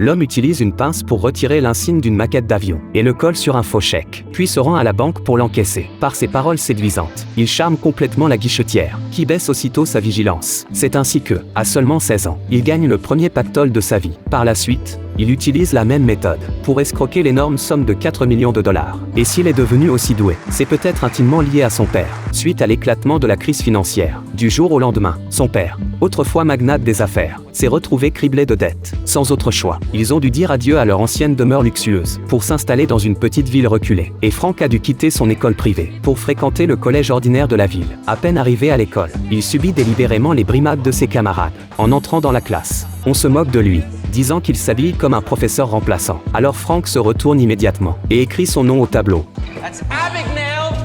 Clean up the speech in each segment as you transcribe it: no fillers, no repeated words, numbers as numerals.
L'homme utilise une pince pour retirer l'insigne d'une maquette d'avion et le colle sur un faux chèque, puis se rend à la banque pour l'encaisser. Par ses paroles séduisantes, il charme complètement la guichetière, qui baisse aussitôt sa vigilance. C'est ainsi que, à seulement 16 ans, il gagne le premier pactole de sa vie. Par la suite, il utilise la même méthode pour escroquer l'énorme somme de 4 millions de dollars. Et s'il est devenu aussi doué, c'est peut-être intimement lié à son père. Suite à l'éclatement de la crise financière, du jour au lendemain, son père, autrefois magnate des affaires, s'est retrouvé criblé de dettes. Sans autre choix, ils ont dû dire adieu à leur ancienne demeure luxueuse pour s'installer dans une petite ville reculée. Et Frank a dû quitter son école privée pour fréquenter le collège ordinaire de la ville. À peine arrivé à l'école, il subit délibérément les brimades de ses camarades. En entrant dans la classe, on se moque de lui, disant qu'il s'habille comme un professeur remplaçant. Alors Frank se retourne immédiatement et écrit son nom au tableau. That's Abagnale,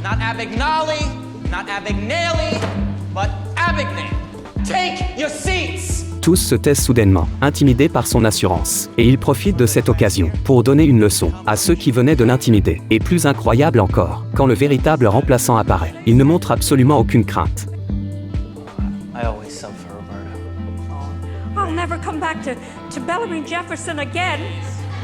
not Abagnale, not Abagnale, but Abagnale. Take your seats! Tous se taisent soudainement, intimidés par son assurance. Et il profite de cette occasion pour donner une leçon à ceux qui venaient de l'intimider. Et plus incroyable encore, quand le véritable remplaçant apparaît, il ne montre absolument aucune crainte. I always sub for Roberta. I'll never come back to Bellamy Jefferson again.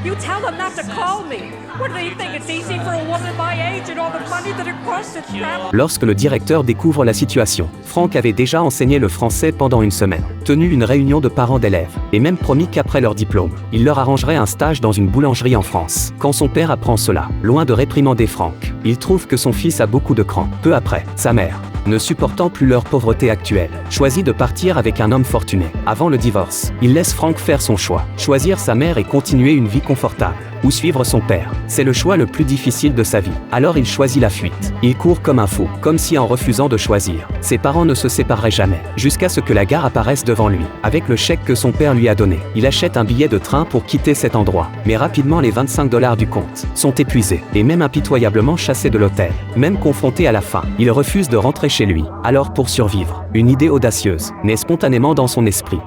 You tell them not to call me. What do they think? It's easy for a woman my age and all the money that it costs to travel. Lorsque le directeur découvre la situation, Frank avait déjà enseigné le français pendant une semaine, tenu une réunion de parents d'élèves, et même promis qu'après leur diplôme, il leur arrangerait un stage dans une boulangerie en France. Quand son père apprend cela, loin de réprimander Frank, il trouve que son fils a beaucoup de cran. Peu après, sa mère, ne supportant plus leur pauvreté actuelle, choisit de partir avec un homme fortuné. Avant le divorce, il laisse Frank faire son choix, choisir sa mère et continuer une vie confortable, ou suivre son père. C'est le choix le plus difficile de sa vie. Alors il choisit la fuite. Il court comme un fou, comme si en refusant de choisir, ses parents ne se sépareraient jamais, jusqu'à ce que la gare apparaisse devant lui. Avec le chèque que son père lui a donné, il achète un billet de train pour quitter cet endroit. Mais rapidement les 25 $ du compte sont épuisés, et même impitoyablement chassé de l'hôtel. Même confronté à la faim, il refuse de rentrer chez lui. Alors pour survivre, une idée audacieuse naît spontanément dans son esprit.